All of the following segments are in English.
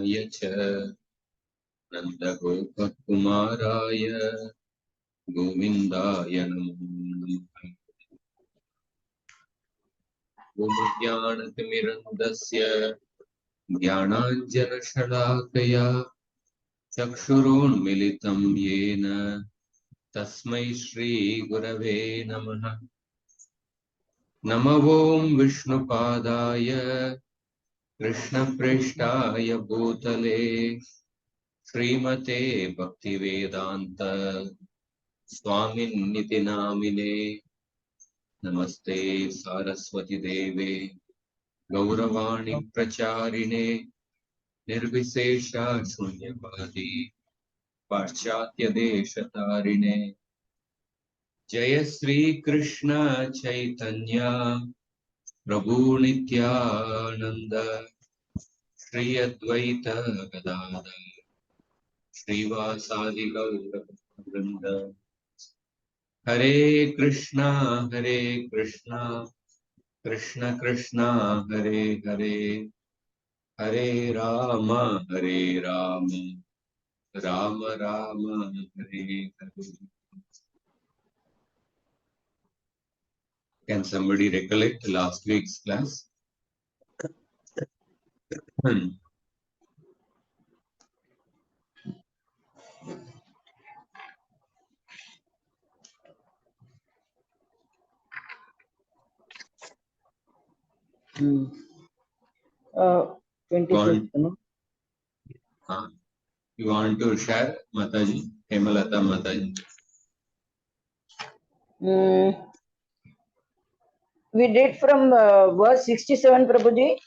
च नन्दगोपकुमाराय गोविन्दाय नमो नमः। ॐ ज्ञानतिमिरन्दस्य ज्ञानाञ्जनशलाकया चक्षुरोन्मिलितं येन तस्मै श्रीगुरवे नमः। नमो ॐ विष्णुपादाय कृष्णप्रेष्ठाय भूतले श्रीमते भक्तिवेदान्त स्वामिन्निति नामिने। नमस्ते सारस्वती देवे गौरवाणी प्रचारिणे निर्विशेष शून्यवादी पाश्चात्य देशतारिणे। जय श्री कृष्ण चैतन्य प्रभु नित्यानंद श्री अद्वैत गदाधर श्रीवासादि गौर वृंद। हरे कृष्णा कृष्ण कृष्ण हरे हरे, हरे Ram Ram Ram Hare Hare. Can somebody recollect last week's class? Hmm. 25th, no? You want to share, Mataji? Hemalata Mataji. We did from verse 67, Prabhuji.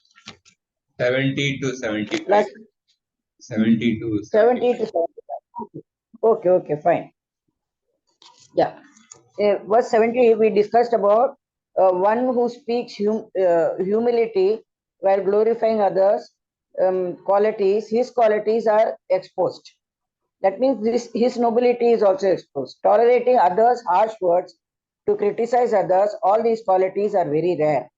70 to 75. Last 70 to 70 to 75. Okay, fine. Yeah. Verse 70, we discussed about one who speaks humility while glorifying others' qualities. His qualities are exposed. That means his nobility is also exposed. Tolerating others' harsh words, to criticize others, all these qualities are very rare.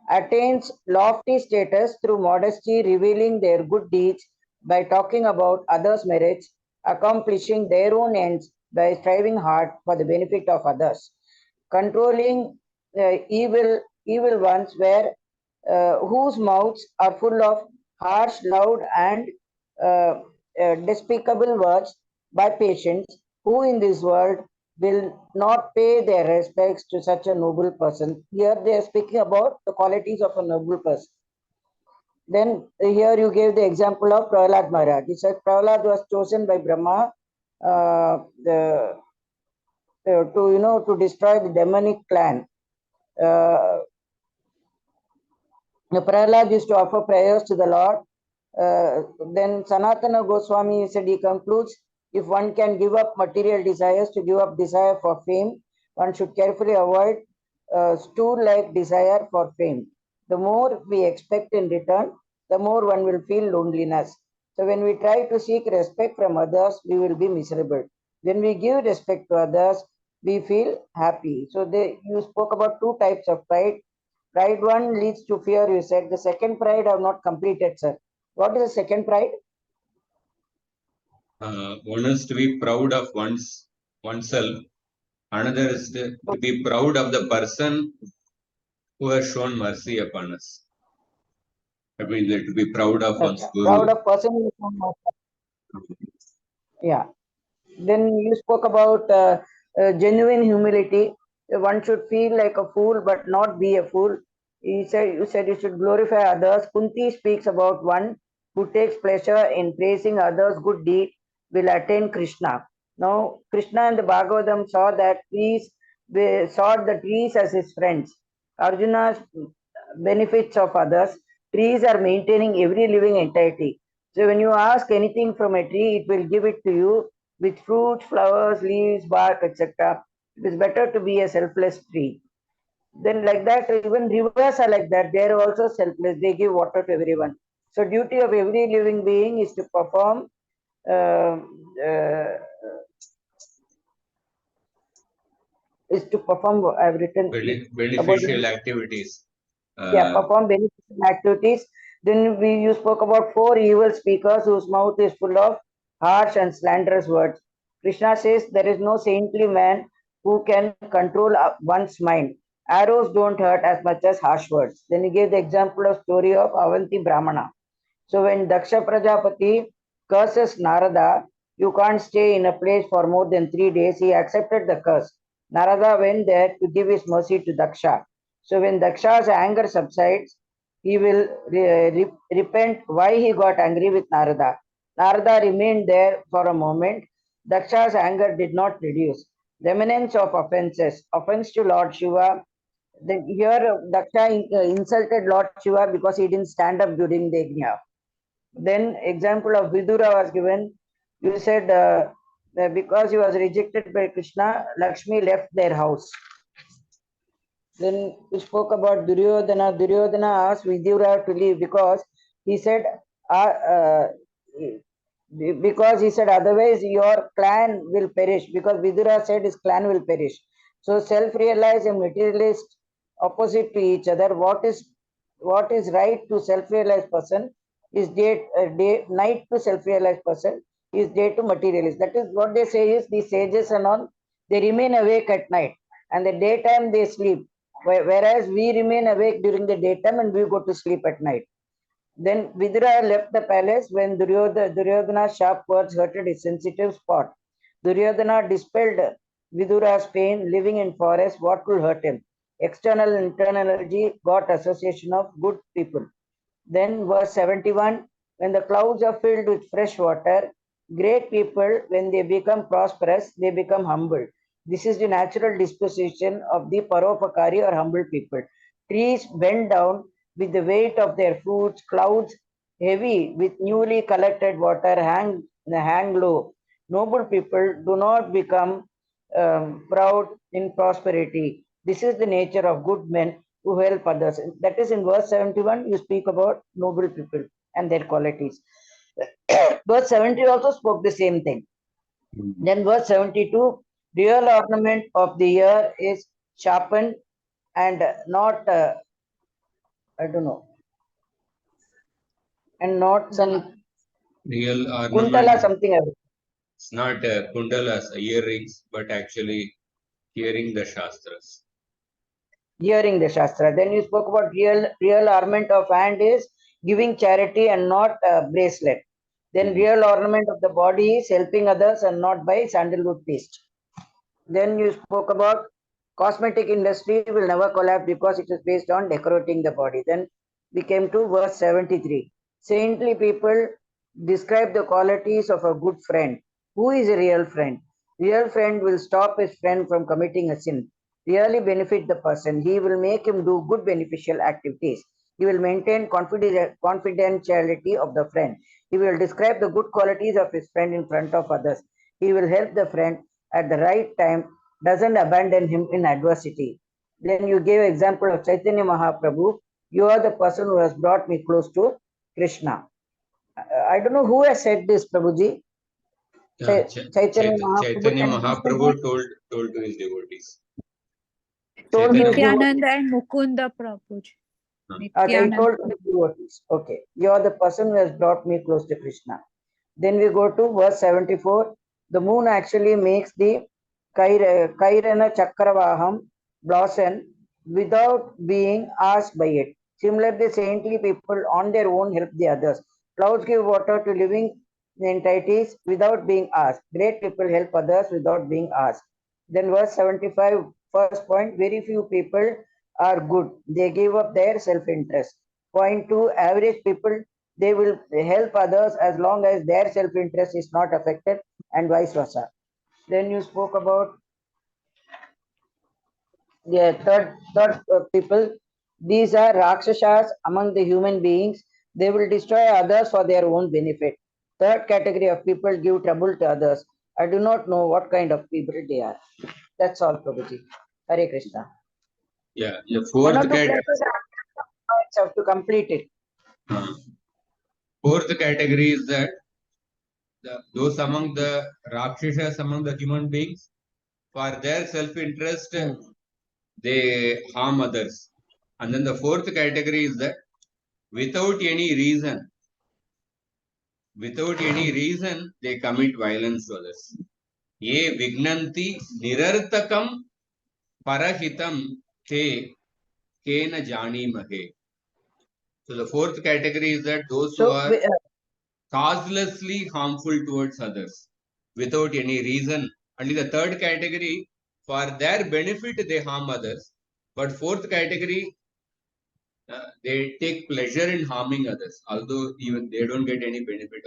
Attains lofty status through modesty, revealing their good deeds by talking about others' merits, accomplishing their own ends by striving hard for the benefit of others, controlling evil ones whose mouths are full of harsh, loud, and despicable words, by patience, who in this world will not pay their respects to such a noble person. Here they are speaking about the qualities of a noble person. Then here you gave the example of Prahlad Maharaj. He said Prahlad was chosen by Brahma to destroy the demonic clan. Prahlad used to offer prayers to the Lord. Then Sanatana Goswami said, he concludes, if one can give up material desires to give up desire for fame, one should carefully avoid stool-like desire for fame. The more we expect in return, the more one will feel loneliness. So when we try to seek respect from others, we will be miserable. When we give respect to others, we feel happy. So you spoke about two types of pride. Pride one leads to fear, you said. The second pride I have not completed, sir. What is the second pride? One is to be proud of oneself. Another is to be proud of the person who has shown mercy upon us. I mean, to be proud of one's guru. Proud of person who has shown mercy. Yeah. Then you spoke about genuine humility. One should feel like a fool but not be a fool. You said you should glorify others. Kunti speaks about one who takes pleasure in praising others' good deed will attain Krishna. Now, Krishna and the Bhagavatam saw that they saw the trees as his friends. Arjuna's benefits of others. Trees are maintaining every living entity. So when you ask anything from a tree, it will give it to you with fruits, flowers, leaves, bark, etc. It is better to be a selfless tree. Then like that, even rivers are like that. They are also selfless. They give water to everyone. So duty of every living being is to perform I've written beneficial activities. Perform beneficial activities Then you spoke about 4 evil speakers whose mouth is full of harsh and slanderous words. Krishna says there is no saintly man who can control one's mind. Arrows don't hurt as much as harsh words. Then he gave the example of story of Avanti Brahmana. So when Daksha Prajapati curses Narada, you can't stay in a place for more than 3 days. He accepted the curse. Narada went there to give his mercy to Daksha. So when Daksha's anger subsides, he will repent why he got angry with Narada. Narada remained there for a moment. Daksha's anger did not reduce. Remnants of offenses, offense to Lord Shiva. Then here Daksha insulted Lord Shiva because he didn't stand up during the yajna. Then example of Vidura was given. You said because he was rejected by Krishna, Lakshmi left their house. Then we spoke about Duryodhana. Duryodhana asked Vidura to leave because he said, uh, uh, because he said otherwise your clan will perish. Because Vidura said his clan will perish. So self-realized and materialist opposite to each other. What is right to self-realized person is night to self-realized person is day to materialist. That is what they say is the sages and all, they remain awake at night and the daytime they sleep, whereas we remain awake during the daytime and we go to sleep at night. Then Vidura left the palace when Duryodhana's sharp words hurted his sensitive spot. Duryodhana dispelled Vidura's pain. Living in forest, what could hurt him? External and internal energy got association of good people. Then verse 71, when the clouds are filled with fresh water, great people, when they become prosperous, they become humble. This is the natural disposition of the paropakari or humble people. Trees bend down with the weight of their fruits, clouds heavy with newly collected water hang low. Noble people do not become proud in prosperity. This is the nature of good men who help others. That is in verse 71, you speak about noble people and their qualities. Verse 70 also spoke the same thing. Then verse 72, real ornament of the year is sharpened and not, I don't know, and not some real kuntala ornament. something. It's not kundalas, earrings, but actually hearing the Shastras. Hearing the Shastra. Then you spoke about real ornament of hand is giving charity and not bracelet. Then real ornament of the body is helping others and not by sandalwood paste. Then you spoke about cosmetic industry will never collapse because it is based on decorating the body. Then we came to verse 73. Saintly people describe the qualities of a good friend. Who is a real friend? Real friend will stop his friend from committing a sin, really benefit the person. He will make him do good beneficial activities. He will maintain confidentiality of the friend. He will describe the good qualities of his friend in front of others. He will help the friend at the right time, doesn't abandon him in adversity. Then you gave example of Chaitanya Mahaprabhu. You are the person who has brought me close to Krishna. I don't know who has said this, Prabhuji. Chaitanya Mahaprabhu. Chaitanya Mahaprabhu told to his devotees. Told his Nityananda and Mukunda Prabhuji. he Nityananda. told his devotees. Okay, you are the person who has brought me close to Krishna. Then we go to verse 74. The moon actually makes the Kairana Chakravaham blossom without being asked by it. Similarly, saintly people on their own help the others. Clouds give water to living entities without being asked. Great people help others without being asked. Then verse 75, first point, very few people are good. They give up their self-interest. Point 2, average people, they will help others as long as their self-interest is not affected and vice versa. Then you spoke about the third people. These are Rakshasas among the human beings. They will destroy others for their own benefit. Third category of people give trouble to others. I do not know what kind of people they are. That's all, Prabhuji. Hare Krishna. Yeah, the fourth category. Have to complete it. Fourth category is that those among the Rakshasas, among the human beings, for their self-interest, they harm others. And then the fourth category is that without any reason. Without any reason, they commit violence to others. Ye vignanti nirartakam parahitam te kena jani mahe. So the fourth category is that those who So, are causelessly harmful towards others without any reason. And in the third category, for their benefit, they harm others. But fourth category, they take pleasure in harming others, although even they don't get any benefit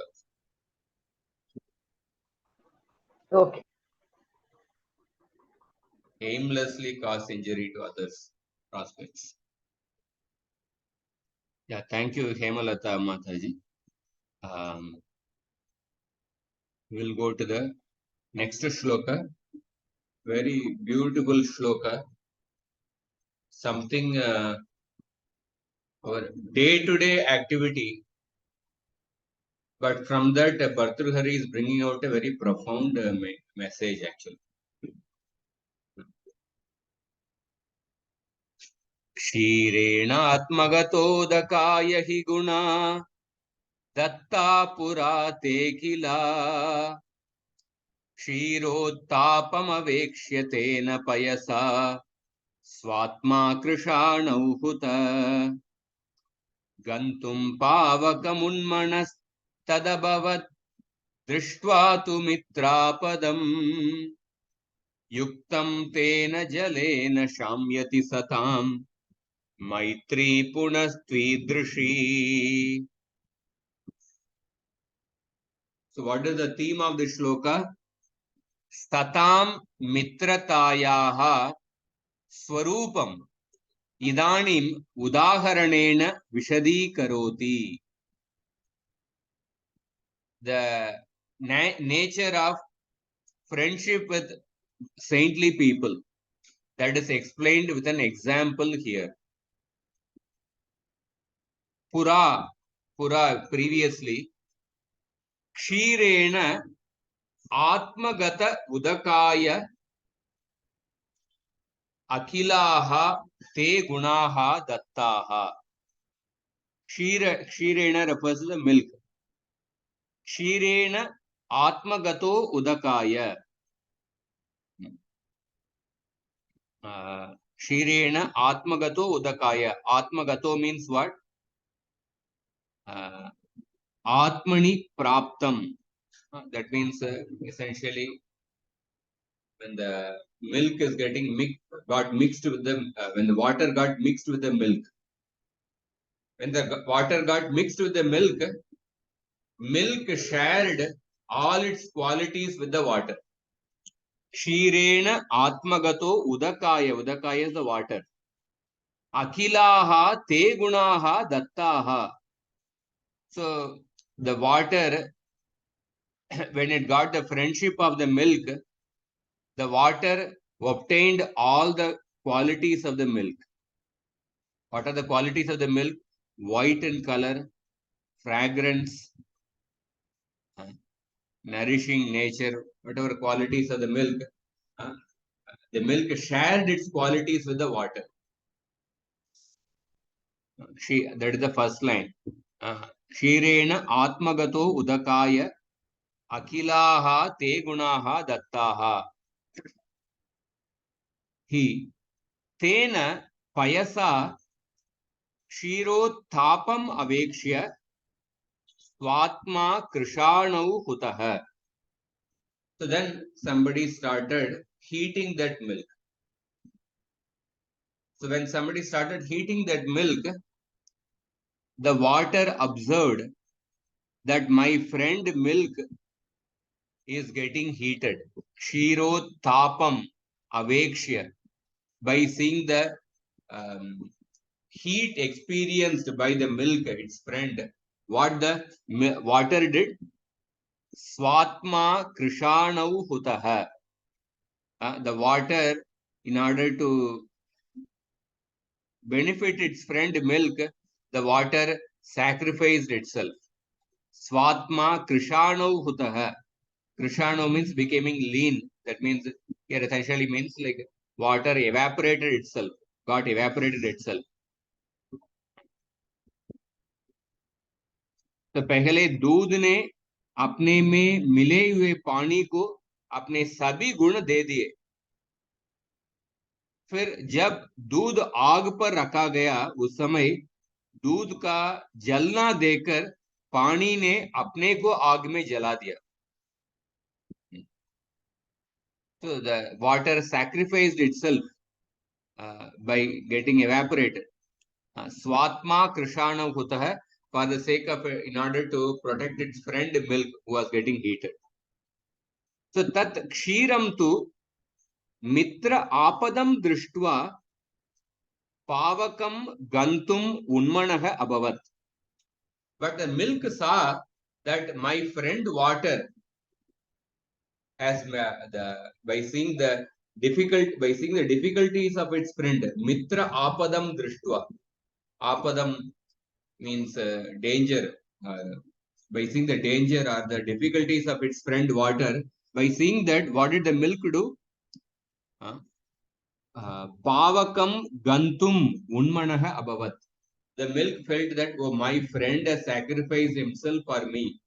of. okay. Aimlessly cause injury to others' prospects. Yeah, thank you, Hemalata Mataji. We'll go to the next shloka. Very beautiful shloka. Something our day-to-day activity, but from that Bhartrhari is bringing out a very profound message actually. क्षीरेणात्मगतोदकाय हि गुणा दत्ता पुरा ते किला क्षीरोत्तापमवेक्ष्य तेन पयसा स्वात्मा कृशाणौ हुत गन्तुं पावकमुन्मनस्तदभवत् दृष्ट्वा तु मित्रापदम् युक्तं तेन जलेन शाम्यति सताम् मैत्री पुनस्त्वीदृशी. So what is the theme of the shloka? Satam mitratayaha swarupam idanim udaharanena vishadikaroti. The nature of friendship with saintly people, that is explained with an example here. Pura previously, kshirena atmagata udakaya akilaha te gunaha dattaha. Kshirena refers to the milk. Kshirena atmagato udakaya. Kshirena atmagato udakaya. Atmagato means what? Atmani praptam. That means essentially when the milk is getting got mixed with the when the water got mixed with the milk. When the water got mixed with the milk shared all its qualities with the water. Kshirena atmagato udakaya. Udakaya is the water. Akhilaha te gunaha dattaha. So the water, when it got the friendship of the milk, the water obtained all the qualities of the milk. What are the qualities of the milk? White in color, fragrance, nourishing nature, whatever qualities of the milk. The milk shared its qualities with the water. That is the first line. Kshirena atmagato udakaya akilaha te gunaha dattaha. He tena payasa क्षीरोत्थापम अवेक्ष्य स्वात्मा कृषाणौ hutah. So then somebody started heating that milk. So when somebody started heating that milk, the water observed that my friend milk is getting heated. Kshirothapam avekshya. By seeing the heat experienced by the milk, its friend, what the water did? Swatma krishanau hutah. The water, in order to benefit its friend milk, the water sacrificed itself. Swatma krishanau hutah. Krishano means becoming lean. That means here essentially means like water evaporated itself, got evaporated itself. तो पहले दूध ने अपने में मिले हुए पानी को अपने सभी गुण दे दिए। फिर जब दूध आग पर रखा गया उस समय दूध का जलना देकर पानी ने अपने को आग में जला दिया। So the water sacrificed itself by getting evaporated. Swatma Krishana Hutah for the sake of, in order to protect its friend milk who was getting heated. So tat kshiram tu mitra apadam drishtva pavakam gantum unmanaha abhavat. But the milk saw that my friend water as by seeing the difficulties of its friend, mitra apadam drishtva. Apadam means danger. By seeing the danger or the difficulties of its friend water, by seeing that, what did the milk do? Pavakam gantum unmanaha abhavat. The milk felt that, oh, my friend has sacrificed himself for me.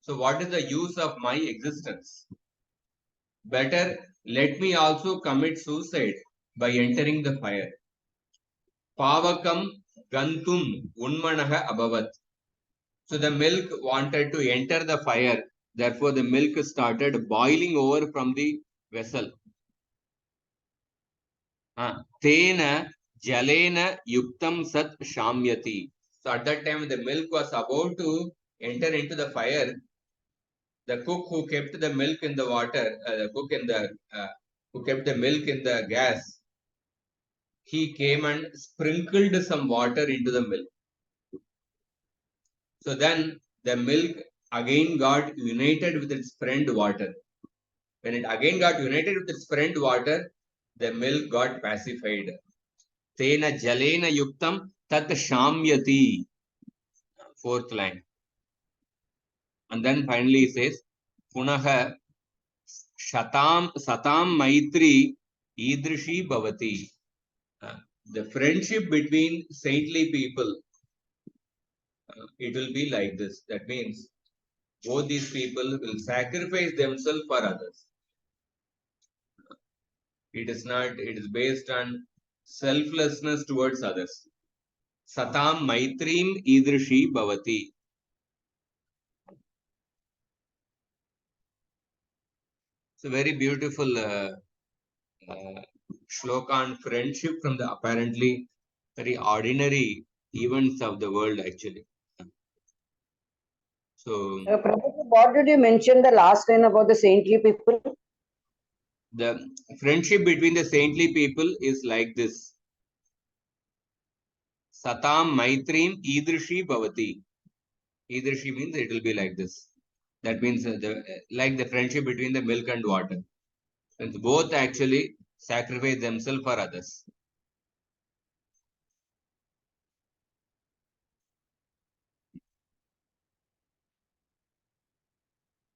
So what is the use of my existence? Better let me also commit suicide by entering the fire. Pavakam gantum unmanaha abhavat. So the milk wanted to enter the fire. Therefore, the milk started boiling over from the vessel. Tena jalena yuktam sat shamyati. So at that time, the milk was about to enter into the fire. The cook who kept the milk in the water, who kept the milk in the gas, he came and sprinkled some water into the milk. So then the milk again got united with its friend water. When it again got united with its friend water, the milk got pacified. Tena jalena yuktam tat shamyati. Fourth line. And then finally he says, Punaha satam maitri idrishi bhavati. The friendship between saintly people, it will be like this. That means both these people will sacrifice themselves for others. It is based on selflessness towards others. Satam maitrim idrishi bhavati. It's a very beautiful shloka on friendship from the apparently very ordinary events of the world, actually. So, Prabhupada, what did you mention the last line about the saintly people? the friendship between the saintly people is like this. Satam maitrim idrishi bhavati. Idrishi means it will be like this. That means like the friendship between the milk and water. And both actually sacrifice themselves for others.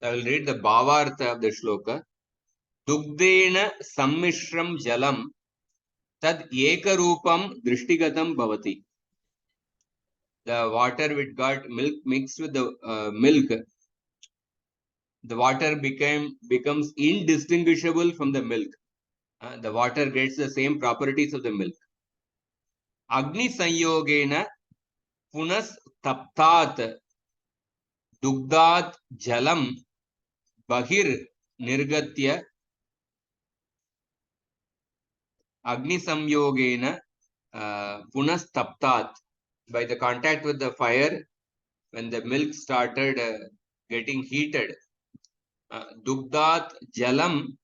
I will read the Bhavartha of the shloka. Dugdena sammishram jalam tad ekarupam drishtigatam bhavati. The water which got milk mixed with the milk, the water becomes indistinguishable from the milk. The water gets the same properties of the milk. Agni sanyogena punas taptat dugdat jalam bahir nirgatya. Agni samyogena punas taptat. By the contact with the fire, when the milk started getting heated, dugdat jalam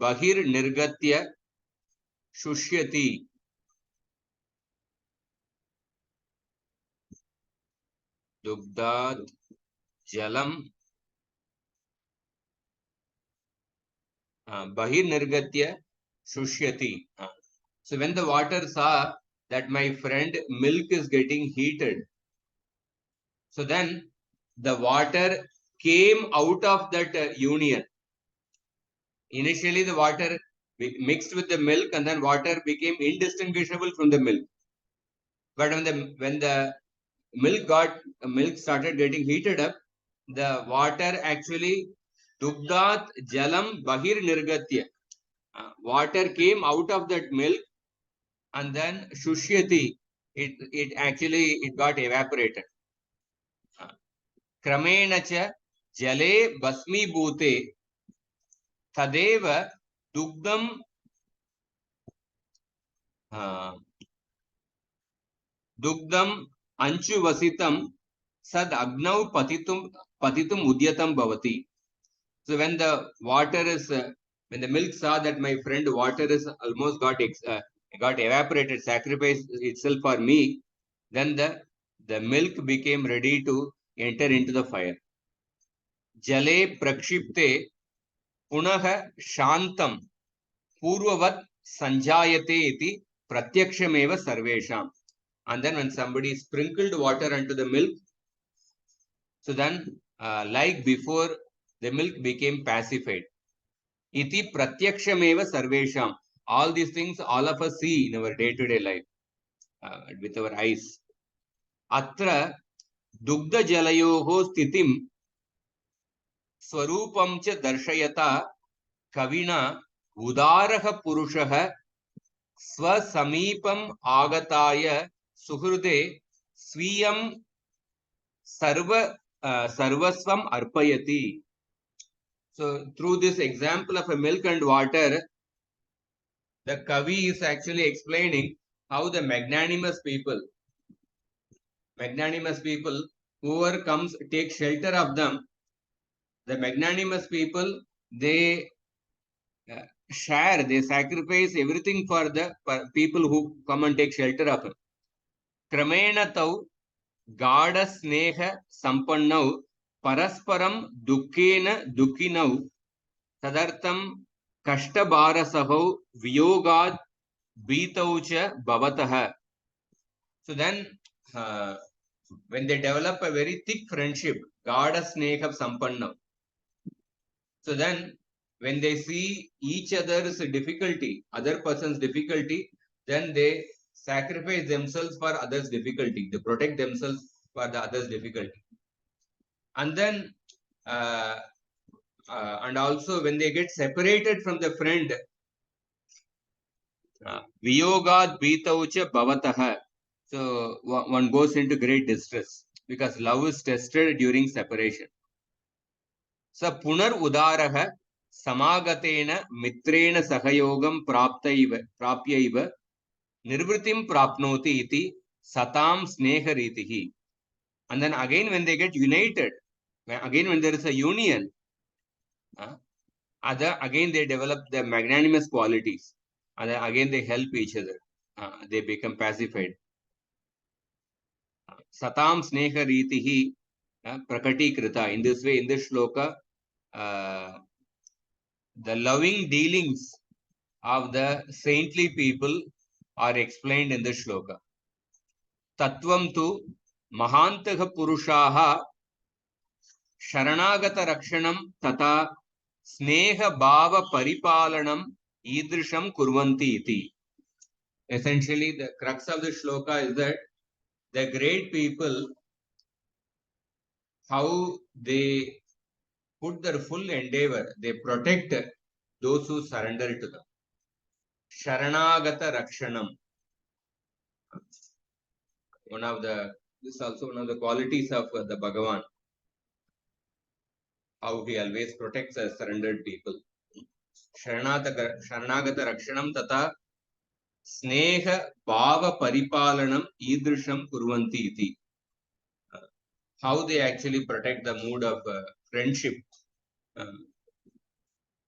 bahir nirgatya shushyati. Dugdat jalam bahir nirgatya shushyati. So when the water saw that my friend milk is getting heated, so then the water came out of that union. Initially the water mixed with the milk and then water became indistinguishable from the milk. But when the milk started getting heated up, the water actually dugdat jalam bahir nirgatya. Water came out of that milk, and then shushyati, it got evaporated. Kramena cha jale basmibhute tadeva dugdam dugdam anchu vasitam sad agnau patitum udyatam bhavati. So when the water is, when the milk saw that my friend water is almost got evaporated, sacrificed itself for me, then the milk became ready to enter into the fire. Jale prakshipte punaha shantam purvavat sanjayate iti pratyakshameva sarvesham. And then when somebody sprinkled water onto the milk, so then like before, the milk became pacified. Iti pratyakshameva sarvesham. All these things all of us see in our day-to-day life with our eyes. Atra dugdha jalayoho sthitim swarupam cha darshayata kavina udaraha purushaha swasamipam agataya suhrude swiyam sarvasvam arpayati. So through this example of a milk and water, the Kavi is actually explaining how the magnanimous people, whoever comes, take shelter of them. The magnanimous people, they share, they sacrifice everything for the people who come and take shelter of him. Kramena tau gada sneha sampannau parasparam dukkena dukkinau tadartam kashtabharasahau viyogad beetaucha bhavataha. So then, when they develop a very thick friendship, gada sneha sampanna. So then, when they see each other's difficulty, other person's difficulty, then they sacrifice themselves for others' difficulty. They protect themselves for the others' difficulty. And then, and also when they get separated from the friend, viyogad beetaucha bhavataha. So one goes into great distress because love is tested during separation. Sa punar udaraha samagatena mitrena sahayogam prapyaiva nirvritim prapnoti iti satam sneha ritihi. And then again when they get united, again when there is a union, again they develop the magnanimous qualities. And then again they help each other. They become pacified. Satam sneha ritihi prakati krita. In this way, in this shloka, the loving dealings of the saintly people are explained in the shloka. Tattvam tu mahantaha purushaha sharanagata rakshanam tata sneha bhava paripalanam idrisham kurvanti iti. Essentially, the crux of the shloka is that the great people, how they put their full endeavor, they protect those who surrender to them. Sharanagata Rakshanam. This is also one of the qualities of the Bhagavan. How he always protects the surrendered people. Sharanagata Rakshanam tata Sneha Bhava Paripalanam Idrisham Kurvanti iti. How they actually protect the mood of friendship.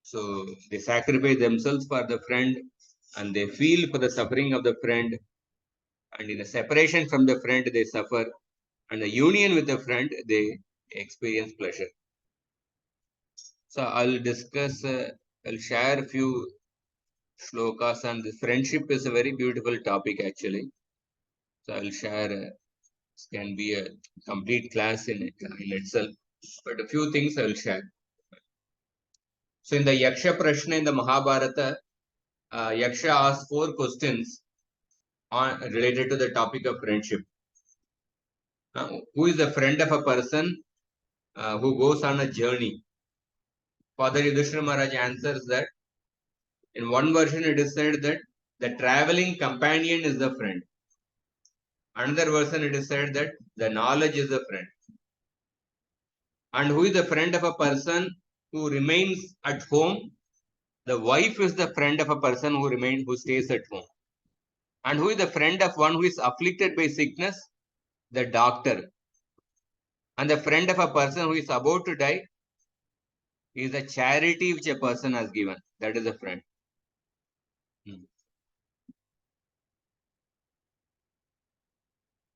So they sacrifice themselves for the friend and they feel for the suffering of the friend. And in the separation from the friend, they suffer. And the union with the friend, they experience pleasure. So I'll discuss, I'll share a few shlokas, and the friendship is a very beautiful topic actually. So I'll share, this can be a complete class in itself, but a few things I'll share. So in the Yaksha Prashna in the Mahabharata, Yaksha asks 4 questions related to the topic of friendship. Who is the friend of a person who goes on a journey? Father Yudhishthira Maharaj answers that in one version it is said that the traveling companion is the friend. Another version it is said that the knowledge is the friend. And who is the friend of a person who remains at home? The wife is the friend of a person who stays at home. And who is the friend of one who is afflicted by sickness? The doctor. And the friend of a person who is about to die is the charity which a person has given. That is a friend.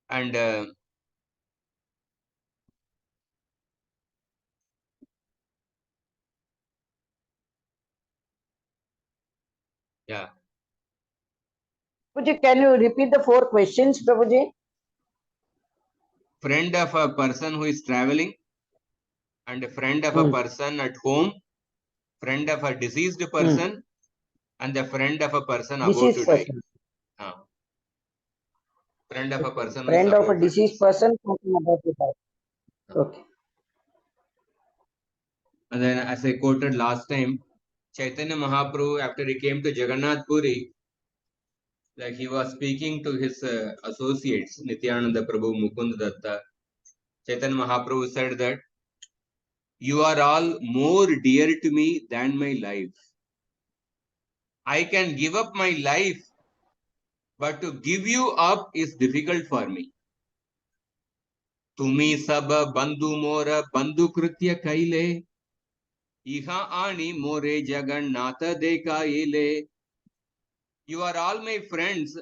And yeah. Prabhuji, can you repeat the 4 questions, Prabhuji? Friend of a person who is traveling, and a friend of a person at home, friend of a deceased person, and the friend of a person about to die. Friend of a person. Friend of a deceased person about to die. Okay. And then, as I quoted last time, Chaitanya Mahaprabhu, after he came to Jagannath Puri, like he was speaking to his associates, Nityananda Prabhu, Mukund Datta. Chaitanya Mahaprabhu said that you are all more dear to me than my life. I can give up my life, but to give you up is difficult for me. Tumi sab bandhu mora bandhu kritya kaile, iha ani more Jagannatha deka ile. You are all my friends,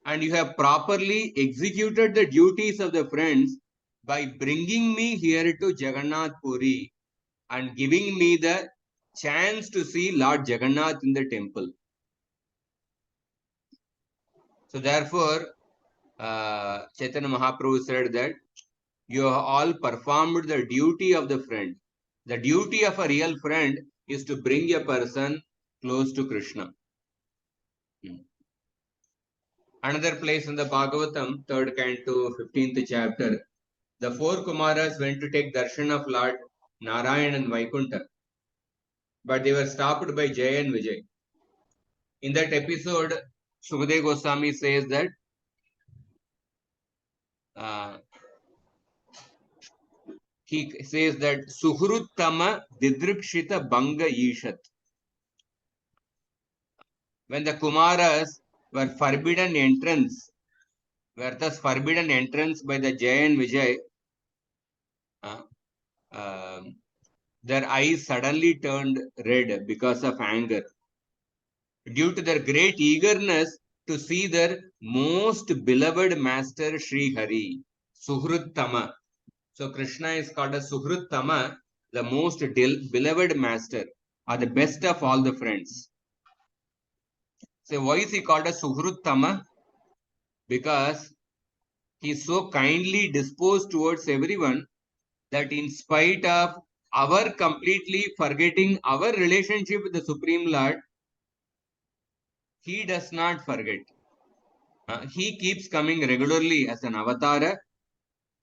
and you have properly executed the duties of the friends by bringing me here to Jagannath Puri and giving me the chance to see Lord Jagannath in the temple. So therefore, Chaitanya Mahaprabhu said that you have all performed the duty of the friend. The duty of a real friend is to bring a person close to Krishna. Another place in the Bhagavatam, 3rd canto, 15th chapter, the 4 Kumaras went to take darshan of Lord Narayan and Vaikuntha, but they were stopped by Jaya and Vijay. In that episode, Sukadeva Goswami says that he says that Suhruttama Didrikshita Banga Ishat. When the Kumaras were forbidden entrance, were thus forbidden entrance by the Jaya and Vijay, their eyes suddenly turned red because of anger, due to their great eagerness to see their most beloved master Sri Hari, Suhruttama. So Krishna is called as Suhruttama, the most beloved master, or the best of all the friends. So why is he called as Suhruttama? Because he is so kindly disposed towards everyone that in spite of our completely forgetting our relationship with the Supreme Lord, he does not forget. He keeps coming regularly as an avatara,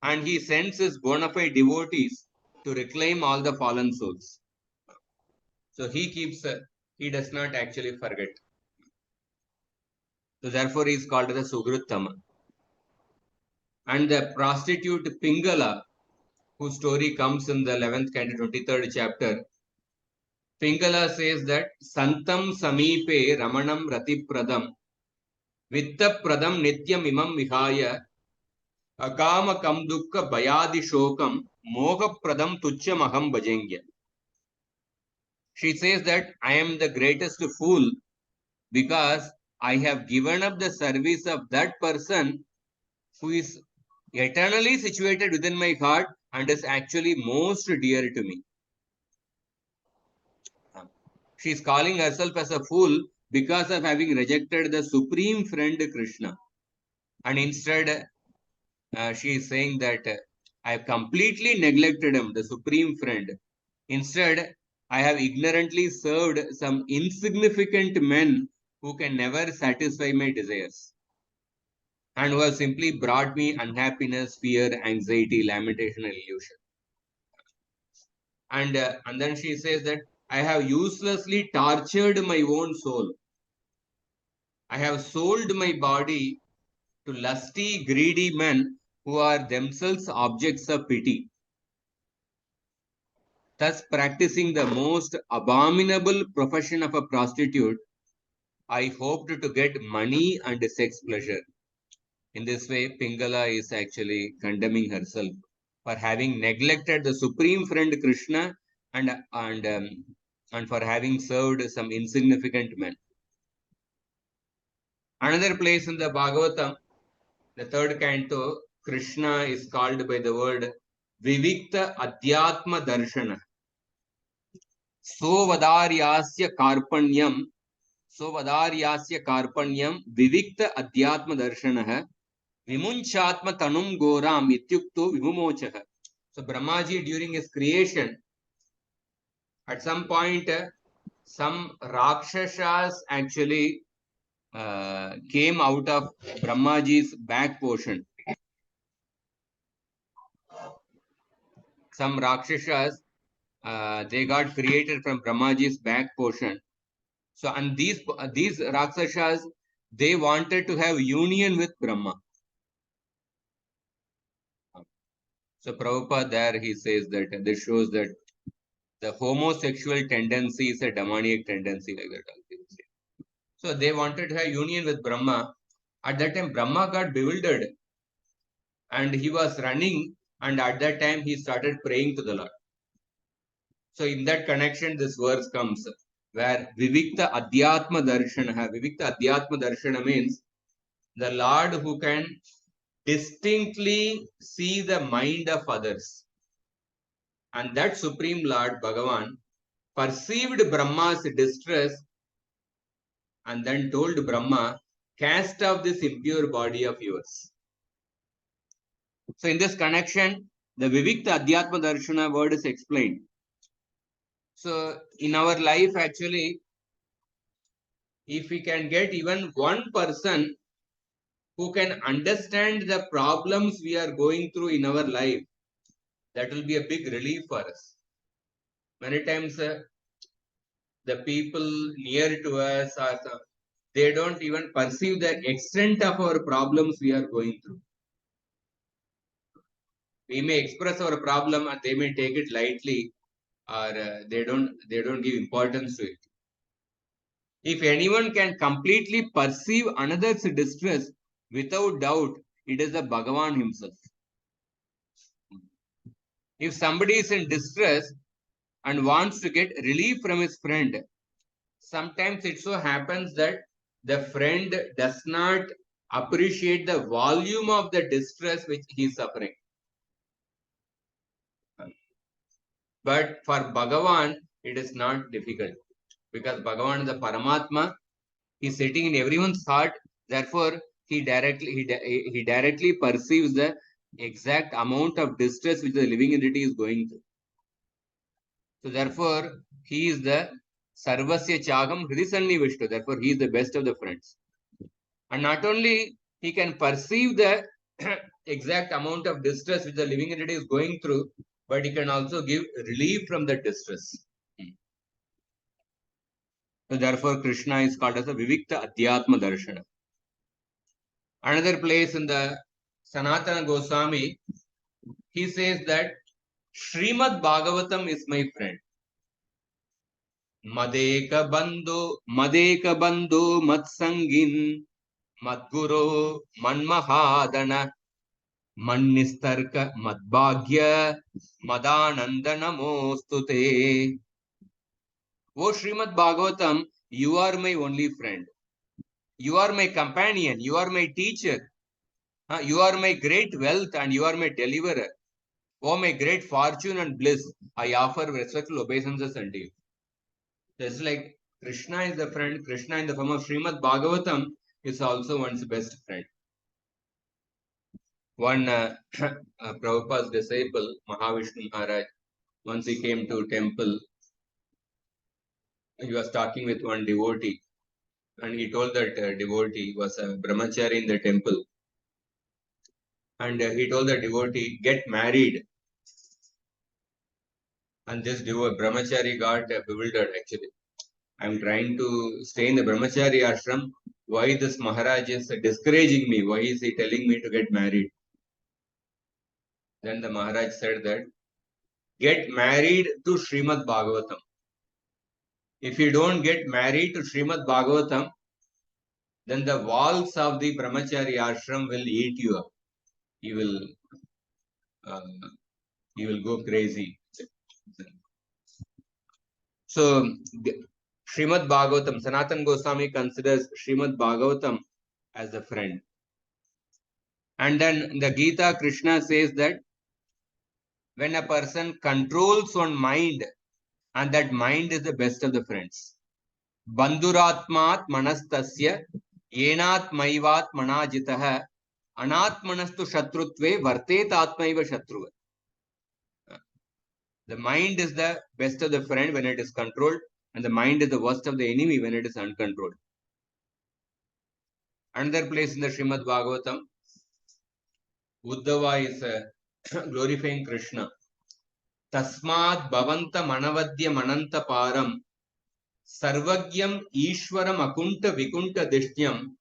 and he sends his bona fide devotees to reclaim all the fallen souls. So he does not actually forget. So therefore he is called as a Sugruttama. And the prostitute Pingala, whose story comes in the 11th canto, 23rd chapter, Pingala says that Santam Samipe Ramanam Rati Pradam Vitta Pradam Nityam Imam Vihaya Akama Kamdukka Bayadi Shokam Moha Pradam Tucham Aham Bhajengya. She says that I am the greatest fool because I have given up the service of that person who is eternally situated within my heart and is actually most dear to me. She is calling herself as a fool because of having rejected the supreme friend Krishna. And instead, she is saying that I have completely neglected him, the supreme friend. Instead, I have ignorantly served some insignificant men who can never satisfy my desires. and who have simply brought me unhappiness, fear, anxiety, lamentation, and illusion. And then she says that I have uselessly tortured my own soul. I have sold my body to lusty, greedy men who are themselves objects of pity, thus practicing the most abominable profession of a prostitute. I hoped to get money and sex pleasure. In this way, Pingala is actually condemning herself for having neglected the supreme friend Krishna and for having served some insignificant men. Another place in the Bhagavatam, the third canto, Krishna is called by the word Vivikta Adhyatma Darshana. Sovadaryasya Karpanyam Vivikta Adhyatma Darshana Vimunchatma Tanum Goram Ityukto Vimumochaha. So Brahmaji during his creation, at some point, some Rakshasas actually came out of Brahmaji's back portion. Some Rakshasas, they got created from Brahmaji's back portion. So, and these Rakshasas, they wanted to have union with Brahma. So Prabhupada there, he says that this shows that the homosexual tendency is a demoniac tendency like that. So they wanted to have union with Brahma. At that time, Brahma got bewildered and he was running, and at that time he started praying to the Lord. So in that connection, this verse comes where Vivikta Adhyatma Darshana. Vivikta Adhyatma Darshana means the Lord who can distinctly see the mind of others. And that Supreme Lord, Bhagavan, perceived Brahma's distress and then told Brahma, cast off this impure body of yours. So in this connection, the Vivikta Adhyatma Darshana word is explained. So in our life, actually, if we can get even one person who can understand the problems we are going through in our life, that will be a big relief for us. Many times, the people near to us, they don't even perceive the extent of our problems we are going through. We may express our problem and they may take it lightly, or they don't give importance to it. If anyone can completely perceive another's distress, without doubt, it is the Bhagavan himself. If somebody is in distress and wants to get relief from his friend, sometimes it so happens that the friend does not appreciate the volume of the distress which he is suffering. But for Bhagavan, it is not difficult, because Bhagavan is the Paramatma. He is sitting in everyone's heart. Therefore, he directly perceives the exact amount of distress which the living entity is going through. So therefore, he is the Sarvasya Chagam Hridisanni Vishnu. Therefore, he is the best of the friends. And not only he can perceive the exact amount of distress which the living entity is going through, but he can also give relief from the distress. So therefore, Krishna is called as a Vivikta Adhyatma Darshana. Another place in the Sanatana Goswami, he says that Srimad Bhagavatam is my friend. Madeka Bandhu Matsangin Madguru Manmahadana Mannistarka Madbhagya Madananda Namostute. O Srimad Bhagavatam, you are my only friend. You are my companion. You are my teacher. You are my great wealth and you are my deliverer. O my great fortune and bliss, I offer respectful obeisances unto you. Just like Krishna is the friend, Krishna in the form of Srimad Bhagavatam is also one's best friend. One Prabhupada's disciple, Mahavishnu Maharaj, once he came to temple, he was talking with one devotee, and he told that devotee was a brahmachari in the temple. And he told the devotee, get married. And this brahmachari got bewildered actually. I'm trying to stay in the brahmachari ashram. Why this Maharaj is discouraging me? Why is he telling me to get married? Then the Maharaj said that, get married to Srimad Bhagavatam. If you don't get married to Srimad Bhagavatam, then the walls of the brahmachari ashram will eat you up. You will go crazy. So, Srimad Bhagavatam, Sanatana Goswami considers Srimad Bhagavatam as a friend. And then the Gita, Krishna says that when a person controls one mind, and that mind is the best of the friends. Bandhuratmat manastasya yenat maivat manajitaha anatmanastu shatrutve vartet atmaiva shatruva. The mind is the best of the friend when it is controlled, and the mind is the worst of the enemy when it is uncontrolled. Another place in the Srimad Bhagavatam, Uddhava is glorifying Krishna. Tasmat bhavanta manavadya mananta param sarvagyam ishwaram akunta vikunta dishtyam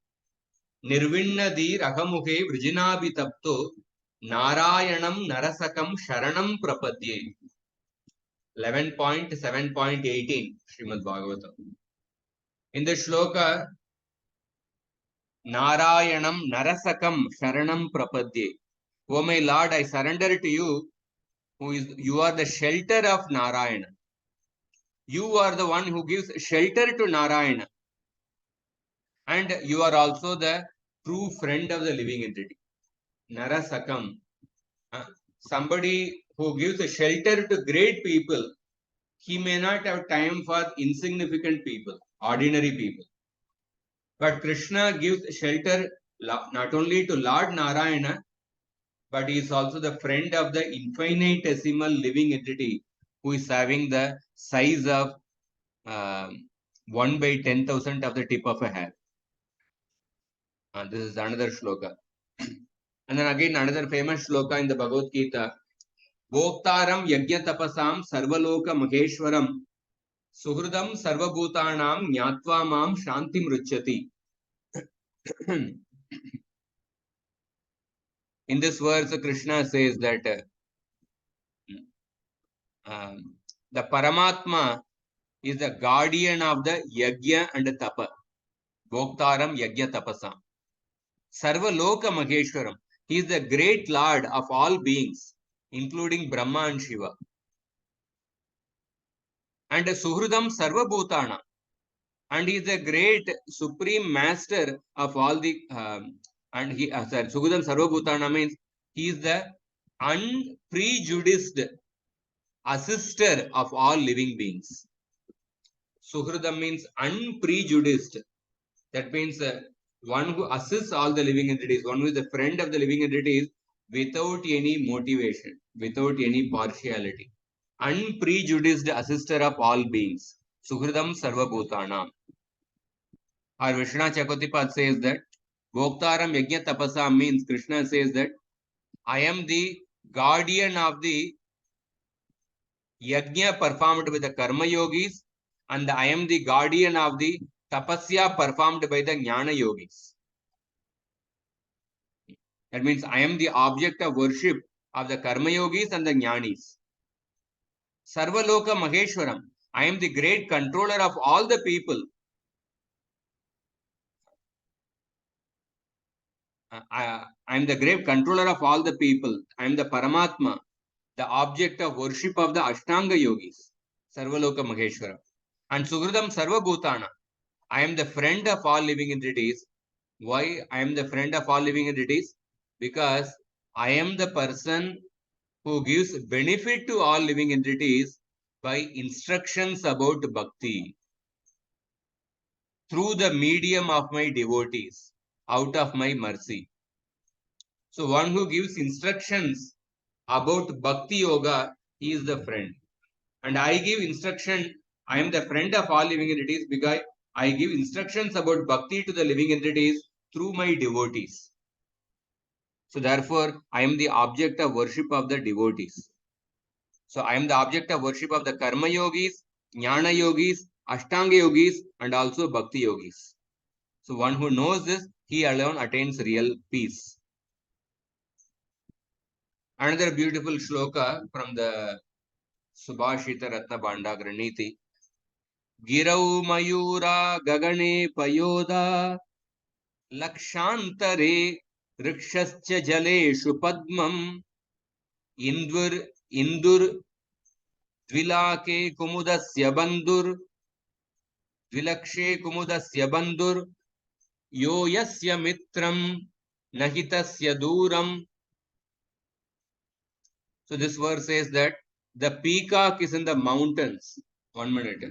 nirvinnadir ahamuhe vrijinabhitapto narayanam narasakam sharanam prapadye. 11.7.18 Srimad Bhagavatam. In the shloka, Narayanam narasakam sharanam prapadye. O my Lord, I surrender to you, you are the shelter of Narayana. You are the one who gives shelter to Narayana. And you are also the true friend of the living entity. Narasakam. Somebody who gives a shelter to great people, he may not have time for insignificant people, ordinary people. But Krishna gives shelter not only to Lord Narayana, but he is also the friend of the infinitesimal living entity who is having the size of 1 by 10,000 of the tip of a hair. This is another shloka. And then again another famous shloka in the Bhagavad Gita. Bhoktaram yajna tapasam sarvaloka maheshwaram suhridam sarvabhutanam nyatva mam shantim ruchyati. In this verse, Krishna says that the Paramatma is the guardian of the yajna and the tapa. Bhoktaram yajna tapasam. Sarva loka maheshwaram. He is the great Lord of all beings, including Brahma and Shiva. And Suhridam Sarva Bhutana. And he is the great supreme master of all the Suhridam Sarva Bhutana means he is the unprejudiced assister of all living beings. Suhridam means unprejudiced. That means one who assists all the living entities, one who is the friend of the living entities without any motivation, without any partiality. Unprejudiced assister of all beings. Suhridam Sarva Bhutanam. Our Vishnu Chakotipat says that Bhoktaram Yajna Tapasa means Krishna says that I am the guardian of the Yajna performed by the Karma Yogis, and I am the guardian of the Tapasya performed by the Jnana Yogis. That means I am the object of worship of the Karma Yogis and the Jnanis. Sarvaloka Maheshwaram. I am the great controller of all the people. I am the great controller of all the people. I am the Paramatma, the object of worship of the Ashtanga Yogis. Sarvaloka Maheshwaram. And Suhridam Sarva Bhutana. I am the friend of all living entities. Why I am the friend of all living entities? Because I am the person who gives benefit to all living entities by instructions about bhakti through the medium of my devotees, out of my mercy. So one who gives instructions about bhakti yoga, he is the friend. And I give instruction, I am the friend of all living entities because I give instructions about bhakti to the living entities through my devotees. So therefore, I am the object of worship of the devotees. So I am the object of worship of the karma yogis, jnana yogis, ashtanga yogis, and also bhakti yogis. So one who knows this, he alone attains real peace. Another beautiful shloka from the Subhashita Ratna Bhandagra Niti. Girau Mayura Gagane Payoda Lakshantare Rikshascha Jaleshu Padmam Indur Dvilake Kumudasya Bandur Dvilakshe Kumudasya Bandur Yo Yasya Mitram Nahitasya Duram. So this verse says that the peacock is in the mountains. 1 minute.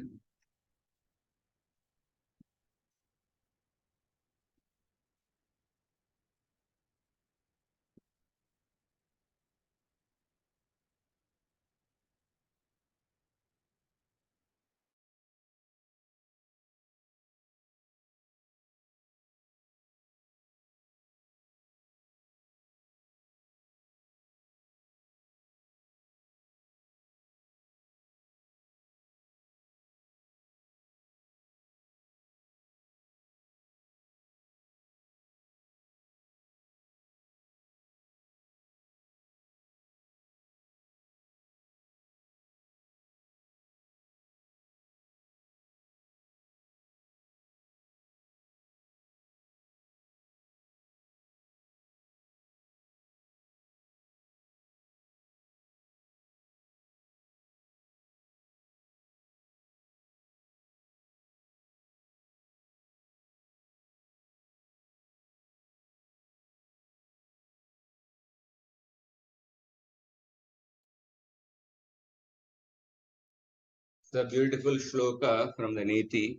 The beautiful shloka from the Niti.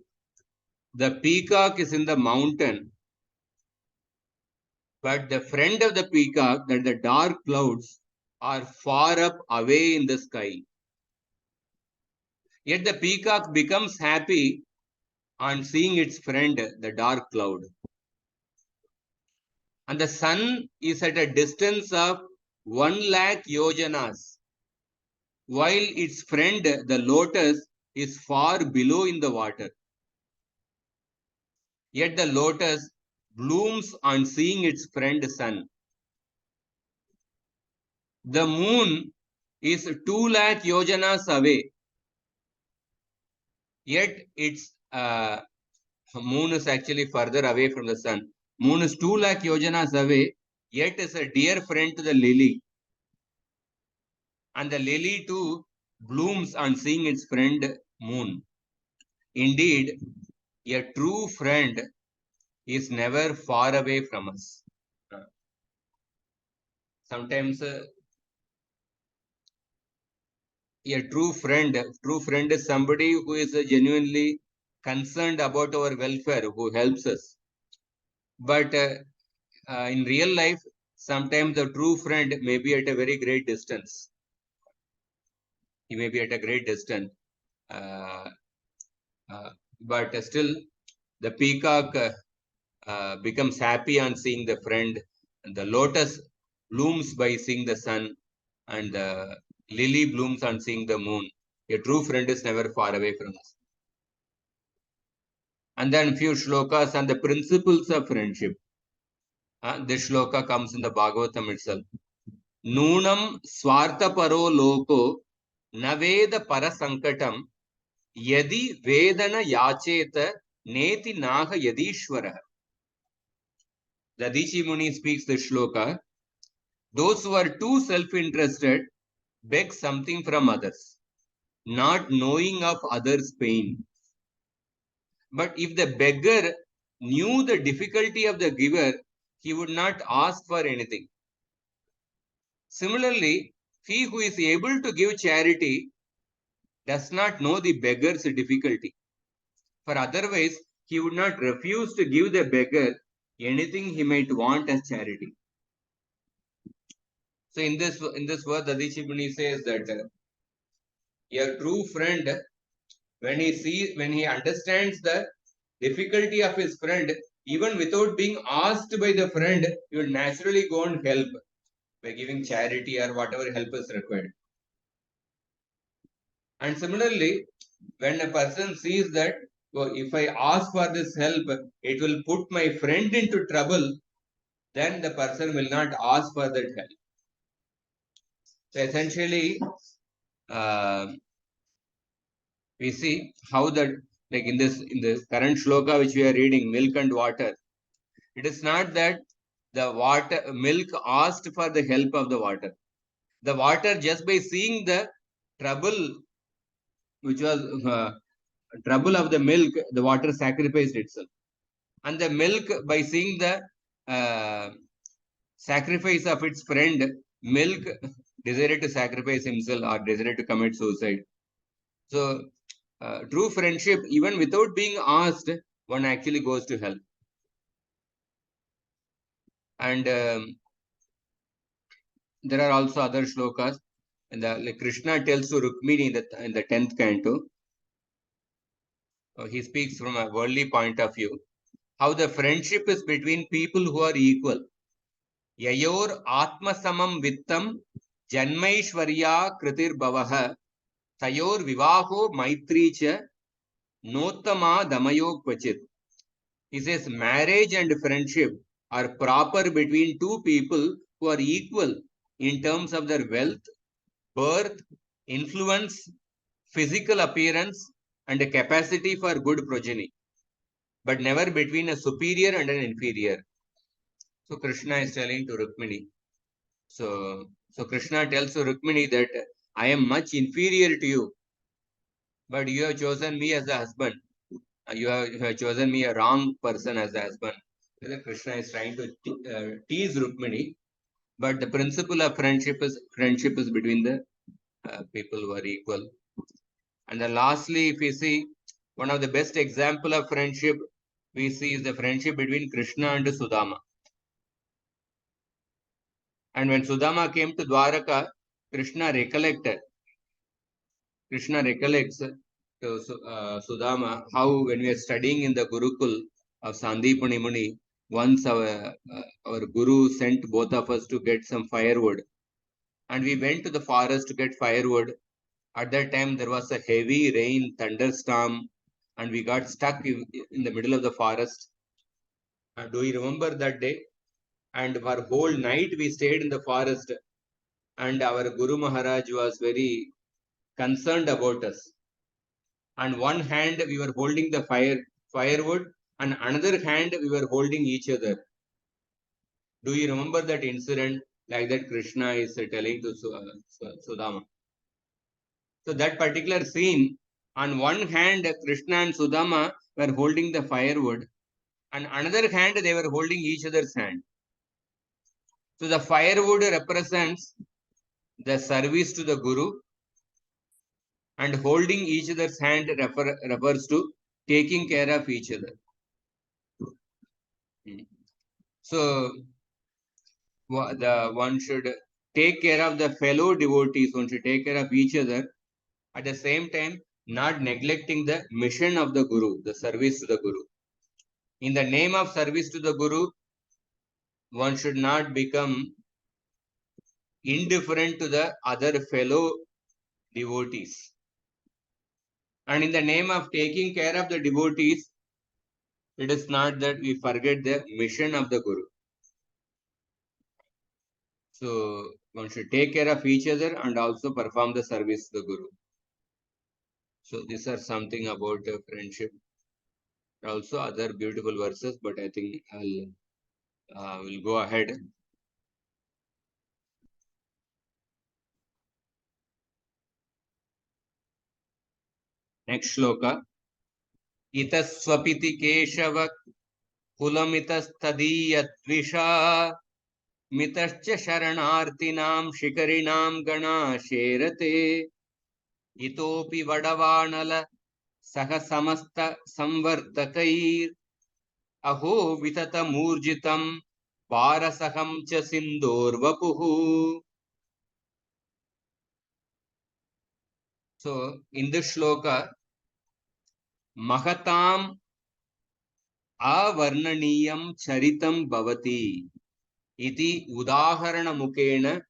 The peacock is in the mountain, but the friend of the peacock, that the dark clouds, are far up away in the sky. Yet the peacock becomes happy on seeing its friend, the dark cloud. And the sun is at a distance of 1 lakh yojanas, while its friend, the lotus, is far below in the water. Yet the lotus blooms on seeing its friend sun. The moon is 2 lakh yojanas away, yet its moon is actually further away from the sun. Moon is 2 lakh yojanas away, yet is a dear friend to the lily. And the lily too blooms on seeing its friend moon. Indeed, a true friend is never far away from us. Sometimes a true friend is somebody who is genuinely concerned about our welfare, who helps us. But in real life, sometimes the true friend may be at a very great distance. He may be at a great distance. Uh, but still, the peacock becomes happy on seeing the friend. And the lotus blooms by seeing the sun. And the lily blooms on seeing the moon. A true friend is never far away from us. And then few shlokas on the principles of friendship. This shloka comes in the Bhagavatam itself. Nunam swartha paro loko naveda parasankatam yadi vedana yacheta neti naha yadishwara. The Dishi Muni speaks this shloka. Those who are too self-interested beg something from others, not knowing of others' pain. But if the beggar knew the difficulty of the giver, he would not ask for anything. Similarly, he who is able to give charity does not know the beggar's difficulty. For otherwise, he would not refuse to give the beggar anything he might want as charity. So in this verse, Adishi Muni says that a true friend, when he understands the difficulty of his friend, even without being asked by the friend, you will naturally go and help by giving charity or whatever help is required. And similarly, when a person sees that, oh, if I ask for this help, it will put my friend into trouble, then the person will not ask for that help. So essentially, we see how that, like in the current shloka which we are reading, milk and water. It is not that the milk asked for the help of the water. The water, just by seeing the trouble, which was trouble of the milk, the water sacrificed itself. And the milk, by seeing the sacrifice of its friend, milk decided to sacrifice himself or decided to commit suicide. So, true friendship, even without being asked, one actually goes to help. And there are also other shlokas. And like Krishna tells to Rukmini in the 10th canto, he speaks from a worldly point of view, how the friendship is between people who are equal. Yayor atmasamam vittam janmaishwarya kritir bhavah tayor vivaho maitricha nottama damayo kvachit. He says marriage and friendship are proper between two people who are equal in terms of their wealth, birth, influence, physical appearance, and a capacity for good progeny, but never between a superior and an inferior. So Krishna is telling to Rukmini. So Krishna tells to Rukmini that I am much inferior to you, but you have chosen me as a husband. You have chosen me a wrong person as a husband. Krishna is trying to tease Rukmini, but the principle of friendship is between the people who are equal. And then lastly, if we see one of the best example of friendship, we see is the friendship between Krishna and Sudama. And when Sudama came to Dwaraka, Krishna recollects to Sudama how when we are studying in the Gurukul of Sandipani Muni, once our Guru sent both of us to get some firewood. And we went to the forest to get firewood. At that time, there was a heavy rain, thunderstorm, and we got stuck in the middle of the forest. Do you remember that day? And for whole night we stayed in the forest, and our Guru Maharaj was very concerned about us. On one hand we were holding the firewood, and another hand we were holding each other. Do you remember that incident? Like that Krishna is telling to Sudama. So that particular scene, on one hand Krishna and Sudama were holding the firewood, and another hand they were holding each other's hand. So the firewood represents the service to the Guru, and holding each other's hand refers to taking care of each other. So one should take care of the fellow devotees, one should take care of each other, at the same time not neglecting the mission of the Guru, the service to the Guru. In the name of service to the Guru, one should not become indifferent to the other fellow devotees. And in the name of taking care of the devotees, it is not that we forget the mission of the Guru. So one should take care of each other and also perform the service to the Guru. So these are something about friendship. Also other beautiful verses, but I think will go ahead. Next shloka. Itaswapiti Keshava Kulamitastadiyatvisha Mitascha Sharanartinam Shikarinam Gana Sherate Itopi Vadavanala Saha Samasta Samvartakair Aho Vitata Murjitam Parasaham Cha Sindorvapuhu. So in this shloka, Mahatam avarnaniyam charitam bhavati iti udaharanamukena